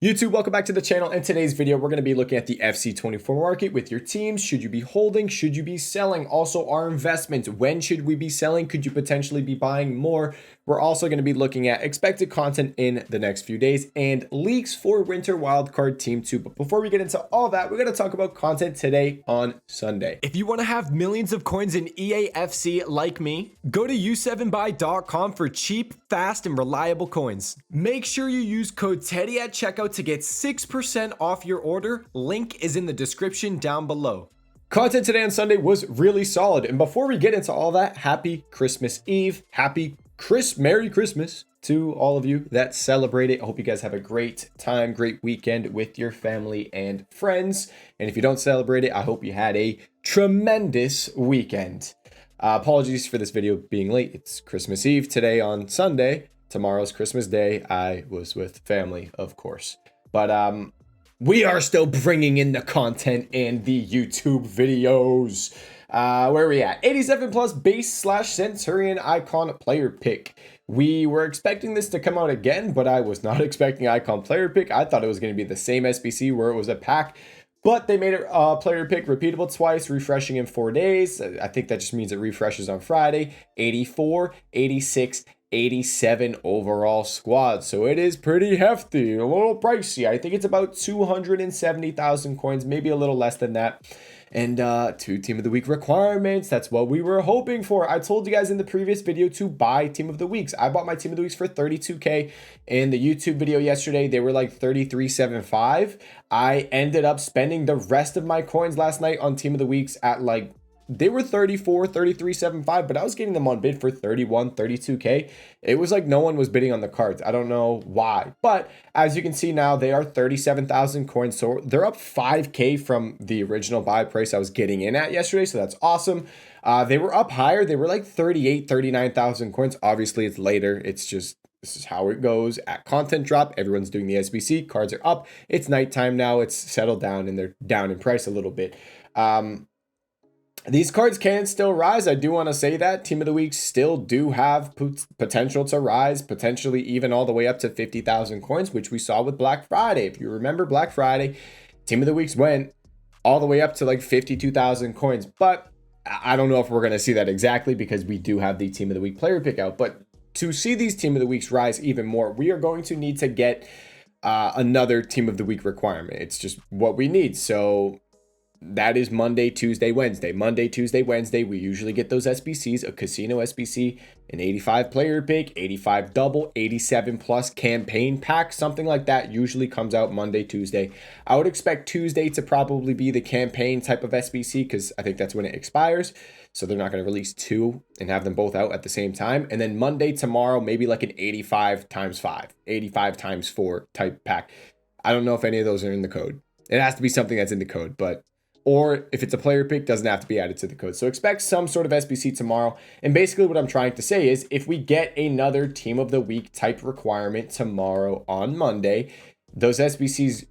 YouTube, welcome back to the channel. In today's video, we're going to be looking at the FC24 market with your teams. Should you be holding? Should you be selling? Also, our investments. When should we be selling? Could you potentially be buying more? We're also going to be looking at expected content in the next few days and leaks for Winter Wildcard Team 2. But before we get into all that, we're going to talk about content today on Sunday. If you want to have millions of coins in eafc like me, go to u7buy.com for cheap, fast, and reliable coins. Make sure you use code TEDDY at checkout to get 6% off your order. Link is in the description down below. Content today on Sunday was really solid. And before we get into all that, happy Christmas Eve. Merry Christmas to all of you that celebrate it. I hope you guys have a great time, great weekend with your family and friends. And if you don't celebrate it, I hope you had a tremendous weekend. Apologies for this video being late. It's Christmas Eve today on Sunday. Tomorrow's Christmas Day. I was with family, of course. But we are still bringing in the content and the YouTube videos. Where are we at? 87 plus base / Centurion icon player pick. We were expecting this to come out again, but I was not expecting icon player pick. I thought it was going to be the same SBC where it was a pack, but they made it player pick repeatable twice, refreshing in 4 days. I think that just means it refreshes on Friday. 84, 86, 87 overall squad. So it is pretty hefty, a little pricey. I think it's about 270,000 coins, maybe a little less than that. And 2 team of the week requirements. That's what we were hoping for. I told you guys in the previous video to buy team of the weeks. I bought my team of the weeks for 32K. In the YouTube video yesterday, they were like 33.75. I ended up spending the rest of my coins last night on team of the weeks at like, they were 34, 33.75, but I was getting them on bid for 31, 32K. It was like no one was bidding on the cards. I don't know why, but as you can see now, they are 37,000 coins. So they're up 5K from the original buy price I was getting in at yesterday. So that's awesome. They were up higher. They were like 38, 39,000 coins. Obviously it's later. It's just, this is how it goes at content drop. Everyone's doing the SBC. Cards are up. It's nighttime now. It's settled down and they're down in price a little bit. These cards can still rise. I do want to say that team of the week still do have potential to rise, potentially even all the way up to 50,000 coins, which we saw with Black Friday. If you remember Black Friday, team of the weeks went all the way up to like 52,000 coins, but I don't know if we're going to see that exactly because we do have the team of the week player pick out. But to see these team of the weeks rise even more, we are going to need to get another team of the week requirement. It's just what we need. So that is Monday, Tuesday, Wednesday. Monday, Tuesday, Wednesday, we usually get those SBCs, a casino SBC, an 85 player pick, 85 double, 87 plus campaign pack, something like that usually comes out Monday, Tuesday. I would expect Tuesday to probably be the campaign type of SBC because I think that's when it expires. So they're not going to release 2 and have them both out at the same time. And then Monday, tomorrow, maybe like an 85 times 5, 85 times 4 type pack. I don't know if any of those are in the code. It has to be something that's in the code, but or if it's a player pick, doesn't have to be added to the code. So expect some sort of SBC tomorrow. And basically what I'm trying to say is if we get another team of the week type requirement tomorrow on Monday, those SBCs,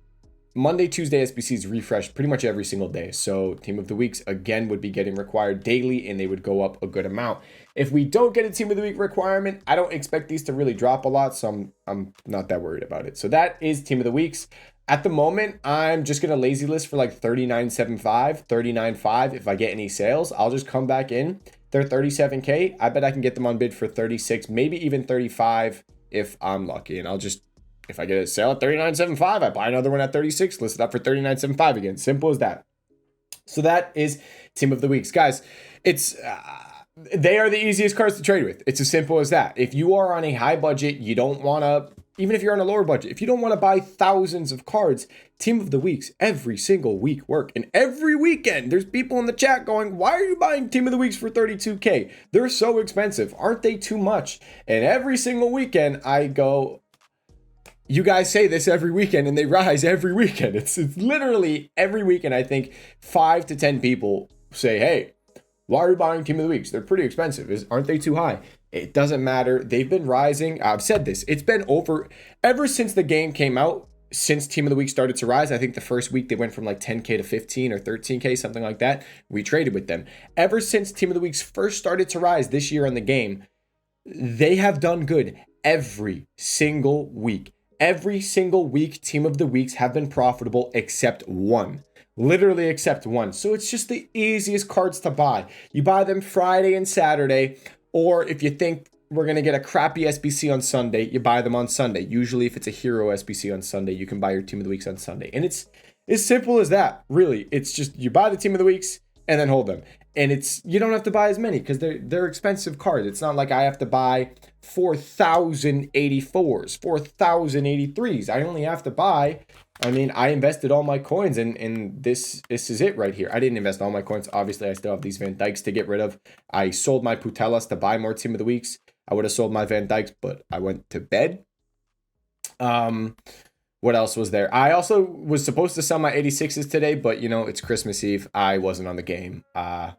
Monday, Tuesday SBCs refresh pretty much every single day. So team of the weeks again would be getting required daily and they would go up a good amount. If we don't get a team of the week requirement, I don't expect these to really drop a lot. So I'm not that worried about it. So that is team of the weeks. At the moment, I'm just going to lazy list for like 39.75, 39.5. If I get any sales, I'll just come back in. They're 37K. I bet I can get them on bid for 36, maybe even 35 if I'm lucky. And I'll just, if I get a sale at 39.75, I buy another one at 36, list it up for 39.75 again. Simple as that. So that is team of the weeks. Guys, it's they are the easiest cards to trade with. It's as simple as that. If you are on a high budget, you don't want to, even if you're on a lower budget, if you don't want to buy thousands of cards, team of the weeks, every single week work. And every weekend, there's people in the chat going, why are you buying team of the weeks for 32K? They're so expensive. Aren't they too much? And every single weekend I go, you guys say this every weekend and they rise every weekend. It's literally every weekend. I think 5 to 10 people say, hey, why are you buying team of the weeks? They're pretty expensive. Aren't they too high? It doesn't matter. They've been rising. I've said this. It's been over ever since the game came out, since team of the week started to rise. I think the first week they went from like 10K to 15 or 13K, something like that. We traded with them. Ever since team of the weeks first started to rise this year in the game, they have done good every single week. Every single week, team of the weeks have been profitable except one. Literally except one. So it's just the easiest cards to buy. You buy them Friday and Saturday, or if you think we're going to get a crappy SBC on Sunday, you buy them on Sunday. Usually if it's a hero SBC on Sunday, you can buy your team of the weeks on Sunday. And it's as simple as that, really. It's just you buy the team of the weeks and then hold them. And you don't have to buy as many because they're expensive cards. It's not like I have to buy 4,084s, 4,083s. I only have to buy, I invested all my coins and this is it right here. I didn't invest all my coins. Obviously, I still have these Van Dijks to get rid of. I sold my Putellas to buy more team of the weeks. I would have sold my Van Dijks, but I went to bed. What else was there? I also was supposed to sell my 86s today, but it's Christmas Eve. I wasn't on the game. I'm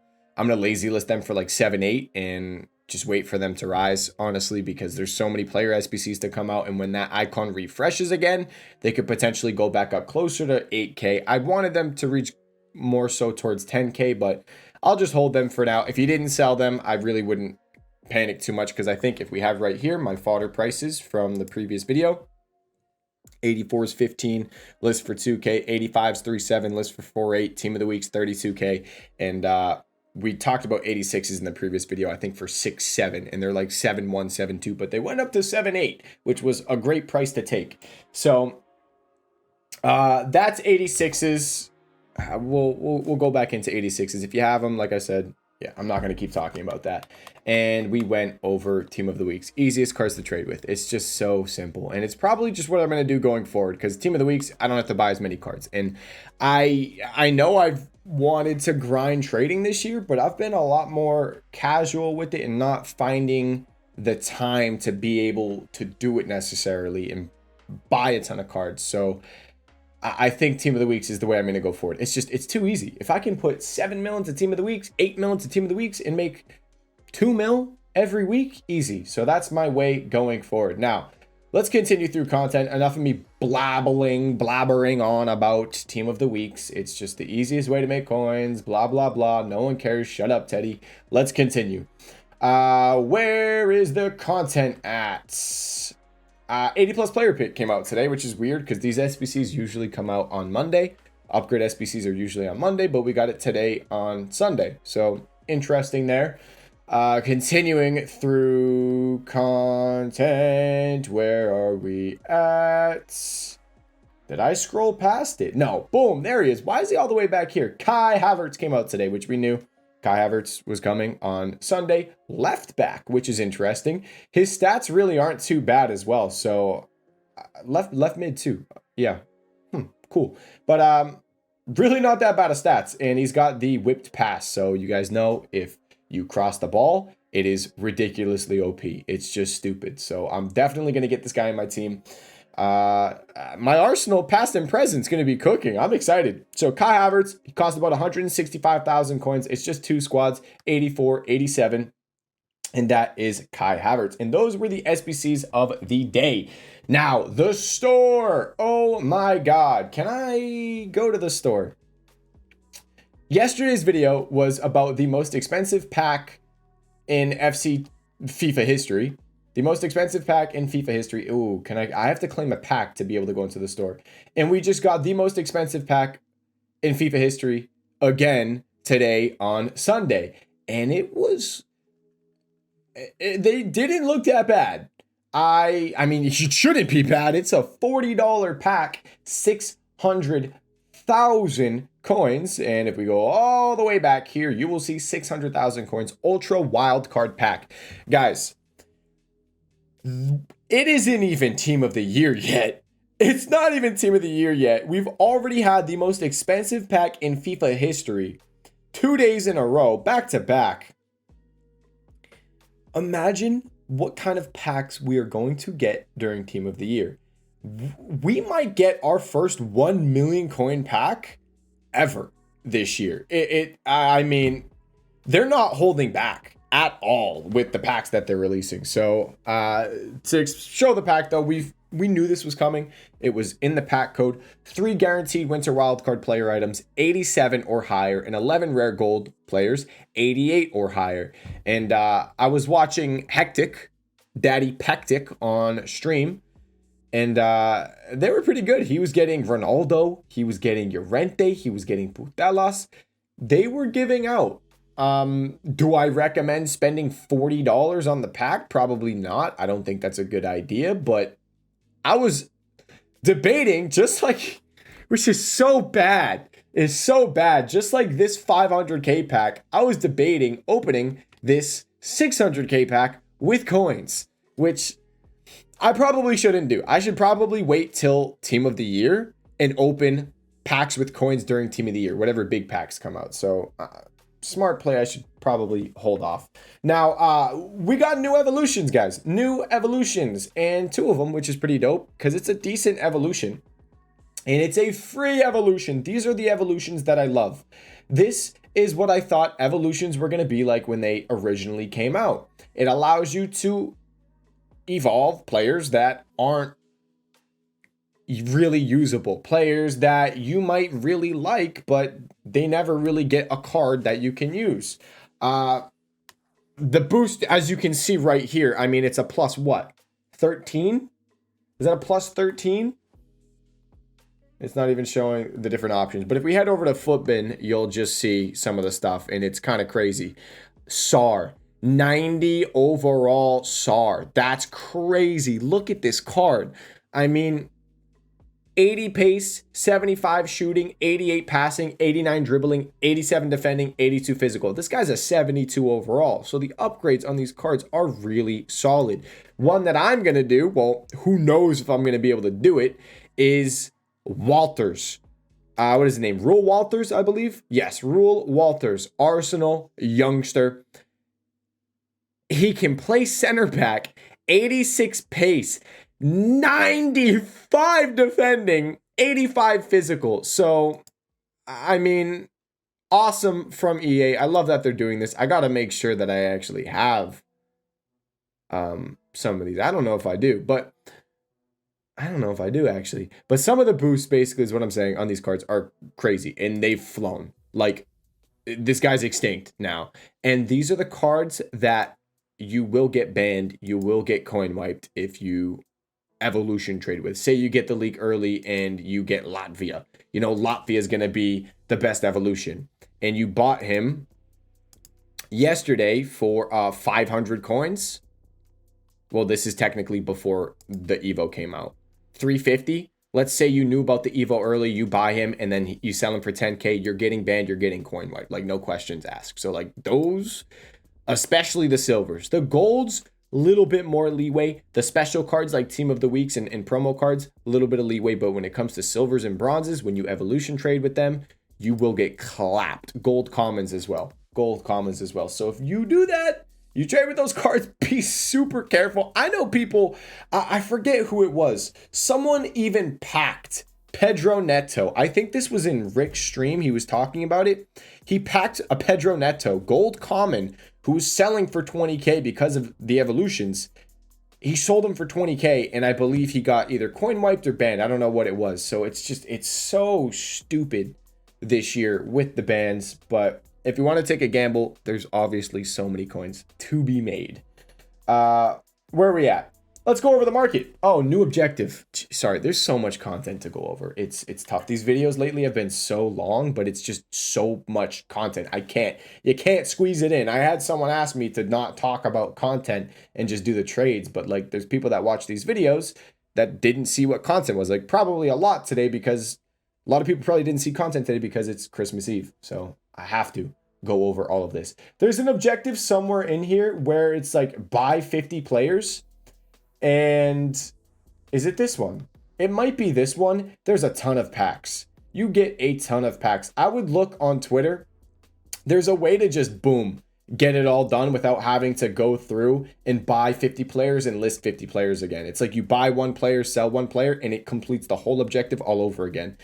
going to lazy list them for like 7-8 and just wait for them to rise, honestly, because there's so many player SBCs to come out. And when that icon refreshes again, they could potentially go back up closer to 8K. I wanted them to reach more so towards 10K, but I'll just hold them for now. If you didn't sell them, I really wouldn't panic too much because I think if we have right here my fodder prices from the previous video, 84s 15, list for 2K, 85s 37, list for 4.8, team of the weeks 32K, and we talked about 86s in the previous video, I think for 6.7, and they're like 7.1, 7.2, but they went up to 7.8, which was a great price to take. So that's 86s. We'll go back into 86s. If you have them, like I said, yeah, I'm not going to keep talking about that. And we went over team of the weeks. Easiest cards to trade with. It's just so simple. And it's probably just what I'm going to do going forward because team of the weeks, I don't have to buy as many cards. And I know I've wanted to grind trading this year, but I've been a lot more casual with it and not finding the time to be able to do it necessarily and buy a ton of cards. So I think team of the weeks is the way I'm going to go forward. It's too easy. If I can put 7 mil into team of the weeks, 8 mil into team of the weeks, and make 2 mil every week, easy. So that's my way going forward. Now, let's continue through content. Enough of me blabbering on about team of the weeks. It's just the easiest way to make coins, blah, blah, blah. No one cares. Shut up, Teddy. Let's continue. Where is the content at? 80 plus player pick came out today, which is weird because these SBCs usually come out on Monday. Upgrade SBCs are usually on Monday, but we got it today on Sunday. So interesting there. Continuing through content. Where are we at? Did I scroll past it? No. Boom. There he is. Why is he all the way back here? Kai Havertz came out today, which we knew. Kai Havertz was coming on Sunday, left back, which is interesting. His stats really aren't too bad as well. So left mid too. Yeah. Cool. But really not that bad of stats. And he's got the whipped pass. So you guys know if you cross the ball, it is ridiculously OP. It's just stupid. So I'm definitely going to get this guy in my team. My Arsenal past and present is going to be cooking. I'm excited. So Kai Havertz, he cost about 165,000 coins. It's just 2 squads, 84, 87. And that is Kai Havertz. And those were the SBCs of the day. Now, the store. Oh my God. Can I go to the store? Yesterday's video was about the most expensive pack in FIFA history. The most expensive pack in FIFA history. Ooh, I have to claim a pack to be able to go into the store. And we just got the most expensive pack in FIFA history again today on Sunday. And they didn't look that bad. I mean, it shouldn't be bad. It's a $40 pack, 600,000 coins. And if we go all the way back here, you will see 600,000 coins, ultra wild card pack. Guys, it isn't even team of the year yet. It's not even team of the year yet. We've already had the most expensive pack in FIFA history 2 days in a row, back to back. Imagine what kind of packs we are going to get during team of the year. We might get our first 1 million coin pack ever this year. I mean, they're not holding back at all with the packs that they're releasing. So to show the pack though, we knew this was coming. It was in the pack code. 3 guaranteed winter wildcard player items, 87 or higher, and 11 rare gold players, 88 or higher. And I was watching Hectic, Daddy Pectic on stream, And they were pretty good. He was getting Ronaldo, he was getting Llorente, he was getting Putelas. They were giving out. Do I recommend spending $40 on the pack? Probably not. I don't think that's a good idea, but I was debating, just like, which is so bad. It's so bad. Just like this 500k pack, I was debating opening this 600k pack with coins, which I probably shouldn't do. I should probably wait till Team of the Year and open packs with coins during Team of the Year, whatever big packs come out. So smart play. I should probably hold off. Now, we got new evolutions, guys. New evolutions, and 2 of them, which is pretty dope because it's a decent evolution. And it's a free evolution. These are the evolutions that I love. This is what I thought evolutions were going to be like when they originally came out. It allows you to evolve players that aren't really usable, players that you might really like, but they never really get a card that you can use. The boost, as you can see right here, I mean, it's a plus what? 13? Is that a plus 13? It's not even showing the different options. But if we head over to Footbin, you'll just see some of the stuff, and it's kind of crazy. SAR, 90 overall SAR. That's crazy. Look at this card. I mean, 80 pace, 75 shooting, 88 passing, 89 dribbling, 87 defending, 82 physical. This guy's a 72 overall. So the upgrades on these cards are really solid. One that I'm going to do, well, who knows if I'm going to be able to do it, is Walters. What is his name? Rule Walters, I believe. Yes, Rule Walters, Arsenal youngster. He can play center back, 86 pace, 95 defending, 85 physical. So, I mean, awesome from EA. I love that they're doing this. I got to make sure that I actually have some of these. I don't know if I do, but I don't know if I do actually. But some of the boosts, basically, is what I'm saying, on these cards are crazy, and they've flown. Like, this guy's extinct now. And these are the cards that you will get banned, you will get coin wiped if you evolution trade with. Say you get the leak early and you get Latvia. You know, Latvia is going to be the best evolution. And you bought him yesterday for 500 coins. Well, this is technically before the Evo came out. 350. Let's say you knew about the Evo early, you buy him, and then you sell him for 10k. You're getting banned, you're getting coin wiped. Like, no questions asked. So, like, those, especially the silvers. The golds, little bit more leeway. The special cards like Team of the Weeks and promo cards, a little bit of leeway. But when it comes to silvers and bronzes, when you evolution trade with them, you will get clapped. Gold commons as well. Gold commons as well. So if you do that, you trade with those cards, be super careful. I know people, I forget who it was. Someone even packed Pedro Neto. I think this was in Rick's stream. He was talking about it. He packed a Pedro Neto gold common who was selling for 20k because of the evolutions. He sold them for 20k, and I believe he got either coin wiped or banned. I don't know what it was. So it's just, it's so stupid this year with the bans. But if you want to take a gamble, there's obviously so many coins to be made. Where are we at? Let's go over the market. Oh, new objective. Sorry, there's so much content to go over. It's tough. These videos lately have been so long, but it's just so much content. You can't squeeze it in. I had someone ask me to not talk about content and just do the trades, but like there's people that watch these videos that didn't see what content was. Like probably a lot today because a lot of people probably didn't see content today because it's Christmas Eve. So I have to go over all of this. There's an objective somewhere in here where it's like buy 50 players. And is it this one? It might be this one. There's a ton of packs. You get a ton of packs. I would look on Twitter. There's a way to just boom, get it all done without having to go through and buy 50 players and list 50 players again. It's like you buy one player, sell one player, and it completes the whole objective all over again.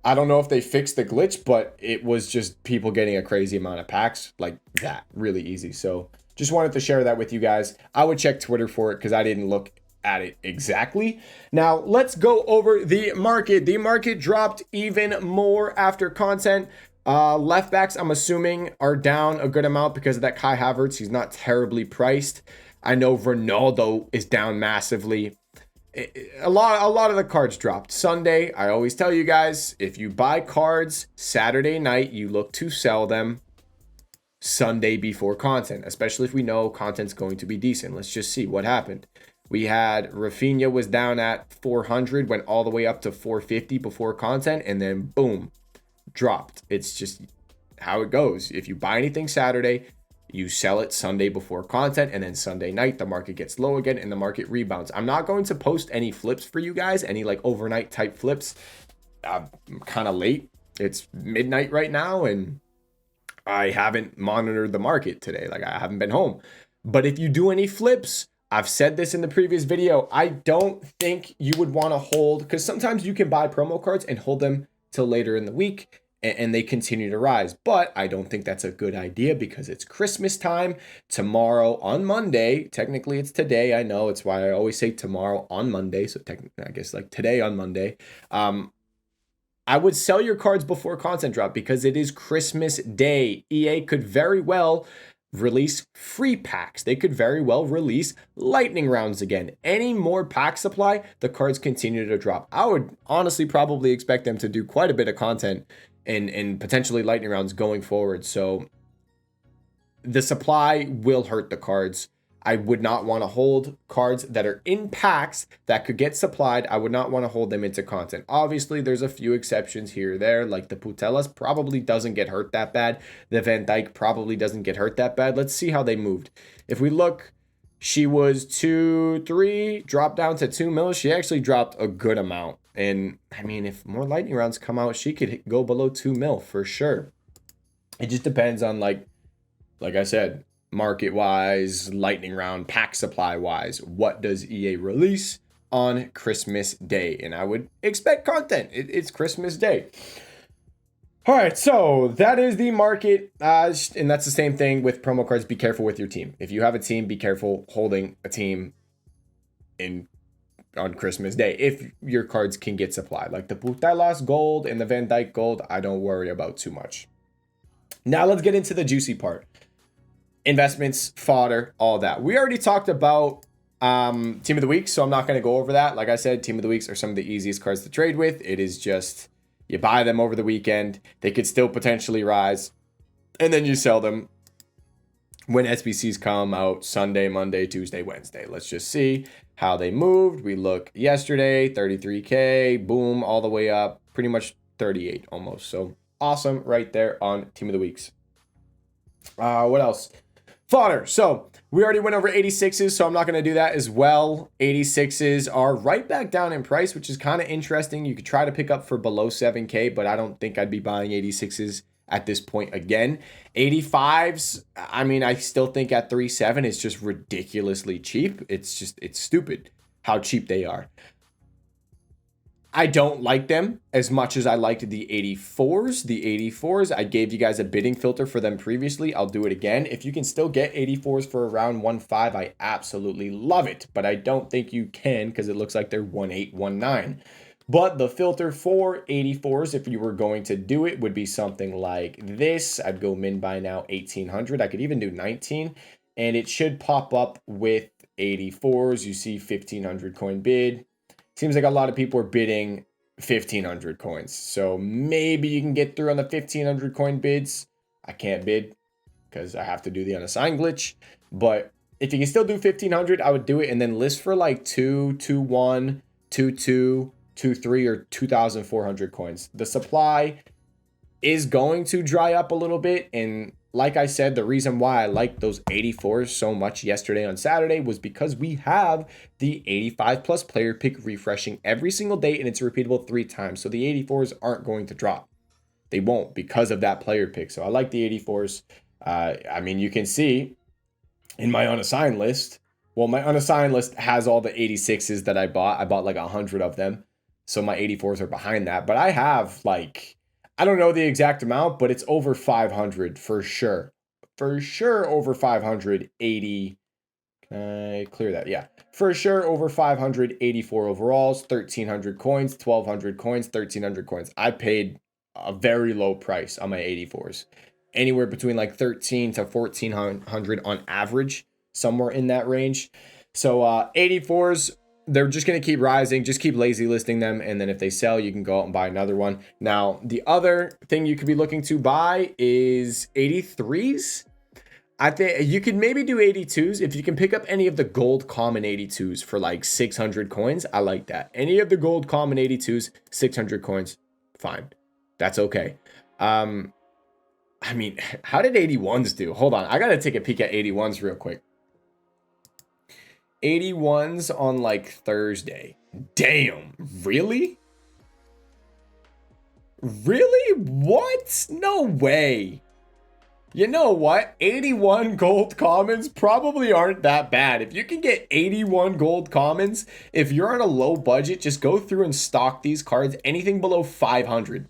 I don't know if they fixed the glitch, but it was just people getting a crazy amount of packs like that. Really easy. So just wanted to share that with you guys. I would check Twitter for it because I didn't look at it exactly. Now let's go over the market. The market dropped even more after content. Left backs, I'm assuming, are down a good amount because of that Kai Havertz. He's not terribly priced. I know Ronaldo is down massively. A lot of the cards dropped Sunday. I always tell you guys, if you buy cards Saturday night, you look to sell them Sunday before content, especially if we know content's going to be decent. Let's just see what happened. We had Rafinha was down at 400, went all the way up to 450 before content, and then boom, dropped. It's just how it goes. If you buy anything Saturday, you sell it Sunday before content, and then Sunday night, the market gets low again and the market rebounds. I'm not going to post any flips for you guys, any like overnight type flips. I'm kind of late. It's midnight right now, and I haven't monitored the market today. Like, I haven't been home. But if you do any flips, I've said this in the previous video, I don't think you would want to hold, because sometimes you can buy promo cards and hold them till later in the week and they continue to rise. But I don't think that's a good idea because it's Christmas time. Tomorrow on Monday, technically it's today. I know, it's why I always say tomorrow on Monday. So technically, I guess like today on Monday. I would sell your cards before content drop because it is Christmas Day. EA could very well release free packs. They could very well release lightning rounds again. Any more pack supply, the cards continue to drop. I would honestly probably expect them to do quite a bit of content and potentially lightning rounds going forward. So the supply will hurt the cards. I would not want to hold cards that are in packs that could get supplied. I would not want to hold them into content. Obviously, there's a few exceptions here or there, like the Putellas probably doesn't get hurt that bad. The Van Dijk probably doesn't get hurt that bad. Let's see how they moved. If we look, she was 2-3, dropped down to 2 mil. She actually dropped a good amount. And I mean, if more lightning rounds come out, she could go below 2 mil for sure. It just depends on like I said, market wise, lightning round, pack supply wise, what does EA release on Christmas Day? And I would expect content. It's Christmas Day. All right, so that is the market. And that's the same thing with promo cards. Be careful with your team. If you have a team, be careful holding a team on Christmas Day. If your cards can get supplied, like the Putellas gold and the Van Dijk gold, I don't worry about too much. Now let's get into the juicy part. Investments, fodder, all that. We already talked about team of the week, so I'm not going to go over that. Like I said, team of the weeks are some of the easiest cards to trade with. It is just you buy them over the weekend. They could still potentially rise, and then you sell them when SBCs come out Sunday, Monday, Tuesday, Wednesday. Let's just see how they moved. We look yesterday, 33K, boom, all the way up, pretty much 38 almost. So awesome right there on team of the weeks. What else? Fodder. So we already went over 86s, so I'm not going to do that as well. 86s are right back down in price, which is kind of interesting. You could try to pick up for below 7K, but I don't think I'd be buying 86s at this point again. 85s, I mean, I still think at 3.7 it's just ridiculously cheap. It's stupid how cheap they are. I don't like them as much as I liked the 84s. The 84s, I gave you guys a bidding filter for them previously. I'll do it again. If you can still get 84s for around 1.5, I absolutely love it. But I don't think you can because it looks like they're 1.8, 1.9. But the filter for 84s, if you were going to do it, would be something like this. I'd go min by now 1800. I could even do 19. And it should pop up with 84s. You see 1500 coin bid. Seems like a lot of people are bidding 1,500 coins. So maybe you can get through on the 1,500 coin bids. I can't bid because I have to do the unassigned glitch. But if you can still do 1,500, I would do it and then list for like 2, 2.1, 2.2, 2.3, or 2,400 coins. The supply is going to dry up a little bit. And like I said, the reason why I liked those 84s so much yesterday on Saturday was because we have the 85 plus player pick refreshing every single day and it's repeatable 3 times. So the 84s aren't going to drop. They won't because of that player pick. So I like the 84s. I mean, you can see in my unassigned list, well, my unassigned list has all the 86s that I bought. I bought like 100 of them. So my 84s are behind that. But I have like, I don't know the exact amount, but it's over 500 for sure. For sure over 580. Can I clear that? Yeah. For sure over 584 overalls, 1,300 coins, 1,200 coins, 1,300 coins. I paid a very low price on my 84s. Anywhere between like 1,300 to 1,400 on average, somewhere in that range. So 84s, they're just going to keep rising. Just keep lazy listing them. And then if they sell, you can go out and buy another one. Now, the other thing you could be looking to buy is 83s. I think you could maybe do 82s. If you can pick up any of the gold common 82s for like 600 coins, I like that. Any of the gold common 82s, 600 coins, fine. That's okay. I mean, how did 81s do? Hold on. I got to take a peek at 81s real quick. 81s on like Thursday. Damn. Really? Really? What? No way. You know what? 81 gold commons probably aren't that bad. If you can get 81 gold commons, if you're on a low budget, just go through and stock these cards, anything below 500.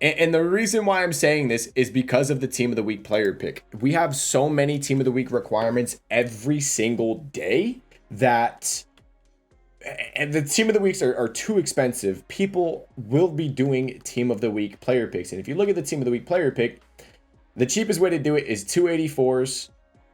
And the reason why I'm saying this is because of the Team of the Week player pick. We have so many Team of the Week requirements every single day that and the Team of the Weeks are too expensive. People will be doing Team of the Week player picks. And if you look at the Team of the Week player pick, the cheapest way to do it is 284s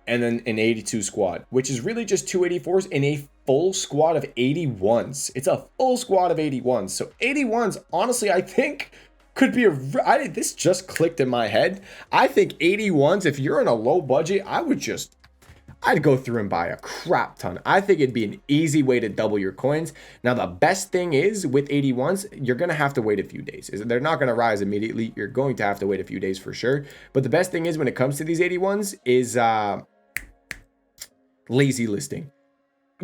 and then an 82 squad, which is really just 284s in a full squad of 81s. It's a full squad of 81s. So 81s, honestly, I think could be this just clicked in my head. I think 81s, if you're in a low budget, I'd go through and buy a crap ton. I think it'd be an easy way to double your coins. Now, the best thing is with 81s, you're going to have to wait a few days. They're not going to rise immediately. You're going to have to wait a few days for sure. But the best thing is when it comes to these 81s is lazy listing.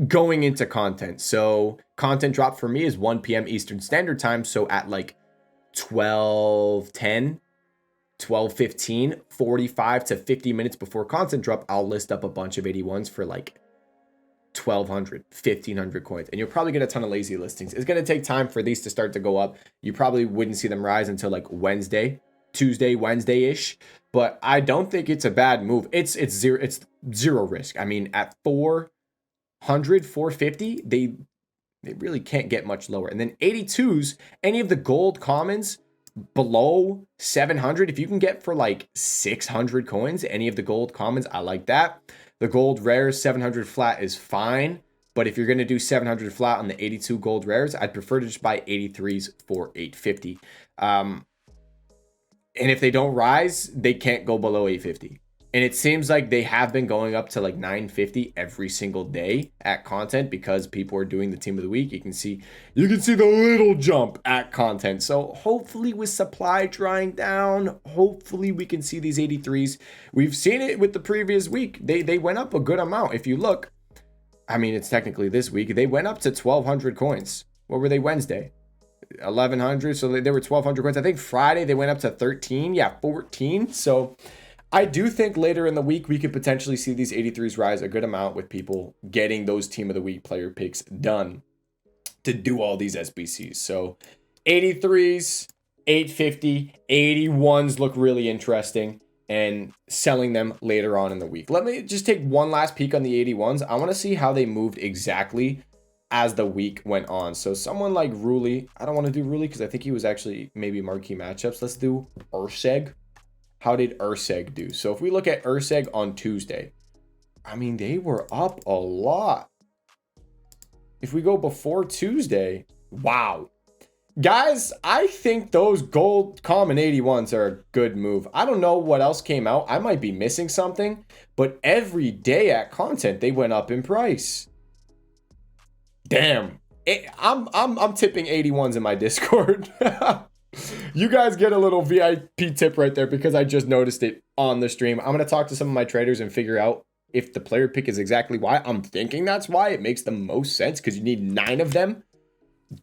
Going into content. So content drop for me is 1 p.m. Eastern Standard Time. So at like 12:10, 12:15, 45 to 50 minutes before content drop, I'll list up a bunch of 81s for like 1,200, 1,500 coins. And you'll probably get a ton of lazy listings. It's going to take time for these to start to go up. You probably wouldn't see them rise until like Tuesday, Wednesday-ish. But I don't think it's a bad move. It's zero risk. I mean, at 400, 450, they really can't get much lower. And then 82s, any of the gold commons below 700, if you can get for like 600 coins, any of the gold commons, I like that. The gold rares 700 flat is fine, but if you're going to do 700 flat on the 82 gold rares, I'd prefer to just buy 83s for 850. And if they don't rise, they can't go below 850. And it seems like they have been going up to like 950 every single day at content because people are doing the Team of the Week. You can see the little jump at content. So hopefully with supply drying down, hopefully we can see these 83s. We've seen it with the previous week. They went up a good amount. If you look, I mean, it's technically this week. They went up to 1,200 coins. What were they Wednesday? 1,100. So they were 1,200 coins. I think Friday they went up to 13. Yeah, 14. So I do think later in the week, we could potentially see these 83s rise a good amount with people getting those Team of the Week player picks done to do all these SBCs. So 83s, 850, 81s look really interesting and selling them later on in the week. Let me just take one last peek on the 81s. I want to see how they moved exactly as the week went on. So someone like Ruli, I don't want to do Ruli because I think he was actually maybe marquee matchups. Let's do Urseg. How did Urseg do? So if we look at Urseg on Tuesday, I mean, they were up a lot. If we go before Tuesday, wow. Guys, I think those gold common 81s are a good move. I don't know what else came out. I might be missing something, but every day at content, they went up in price. Damn. I'm tipping 81s in my Discord. You guys get a little VIP tip right there because I just noticed it on the stream. I'm going to talk to some of my traders and figure out if the player pick is exactly why. I'm thinking that's why. It makes the most sense because you need 9 of them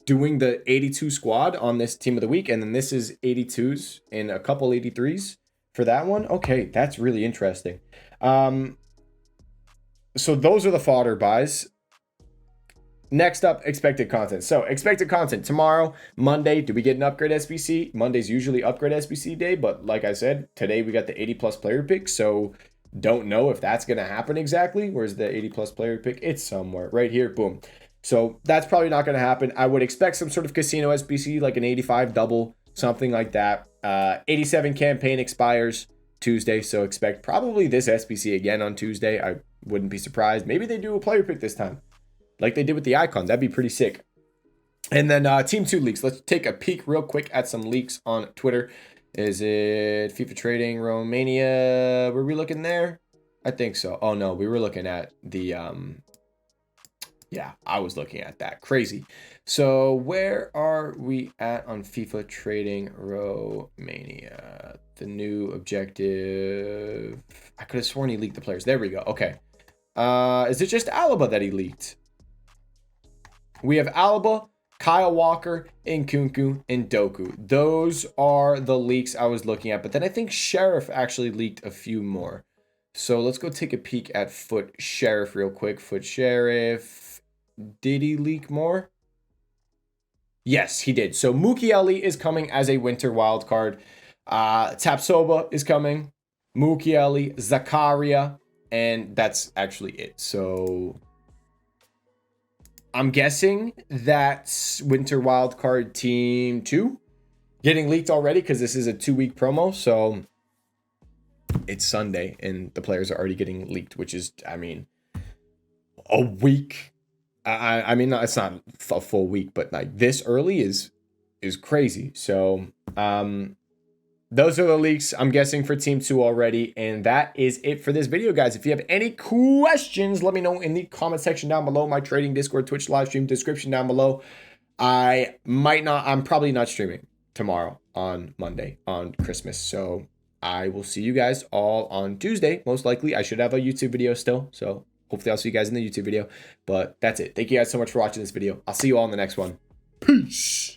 doing the 82 squad on this Team of the Week. And then this is 82s and a couple 83s for that one. Okay, that's really interesting. So those are the fodder buys. Next up, expected content. So expected content tomorrow, Monday. Do we get an upgrade SBC? Monday's usually upgrade SBC day, but like I said, today we got the 80 plus player pick. So don't know if that's going to happen exactly. Where's the 80 plus player pick? It's somewhere right here. Boom. So that's probably not going to happen. I would expect some sort of casino SBC, like an 85 double, something like that. 87 campaign expires Tuesday. So expect probably this SBC again on Tuesday. I wouldn't be surprised. Maybe they do a player pick this time. like they did with the icon. That'd be pretty sick. And then Team 2 leaks. Let's take a peek real quick at some leaks on Twitter. Is it FIFA Trading Romania? Were we looking there? I think so. Oh, no. We were looking at the... Yeah, I was looking at that. Crazy. So where are we at on FIFA Trading Romania? The new objective. I could have sworn he leaked the players. There we go. Okay. Is it just Alaba that he leaked? We have Alaba, Kyle Walker, Nkunku, and Doku. Those are the leaks I was looking at. But then I think Sheriff actually leaked a few more. So let's go take a peek at Foot Sheriff real quick. Foot Sheriff. Did he leak more? Yes, he did. So Mukiele is coming as a winter wildcard. Tapsoba is coming. Mukiele, Zakaria, and that's actually it. So I'm guessing that's winter wildcard team 2 getting leaked already because this is a 2-week promo. So it's Sunday and the players are already getting leaked, which is, I mean, a week. I mean, it's not a full week, but like this early is crazy. So those are the leaks I'm guessing for Team 2 already. And that is it for this video, guys. If you have any questions, let me know in the comment section down below. My trading Discord, Twitch live stream description down below. I'm probably not streaming tomorrow on Monday on Christmas. So I will see you guys all on Tuesday. Most likely I should have a YouTube video still. So hopefully I'll see you guys in the YouTube video. But that's it. Thank you guys so much for watching this video. I'll see you all in the next one. Peace.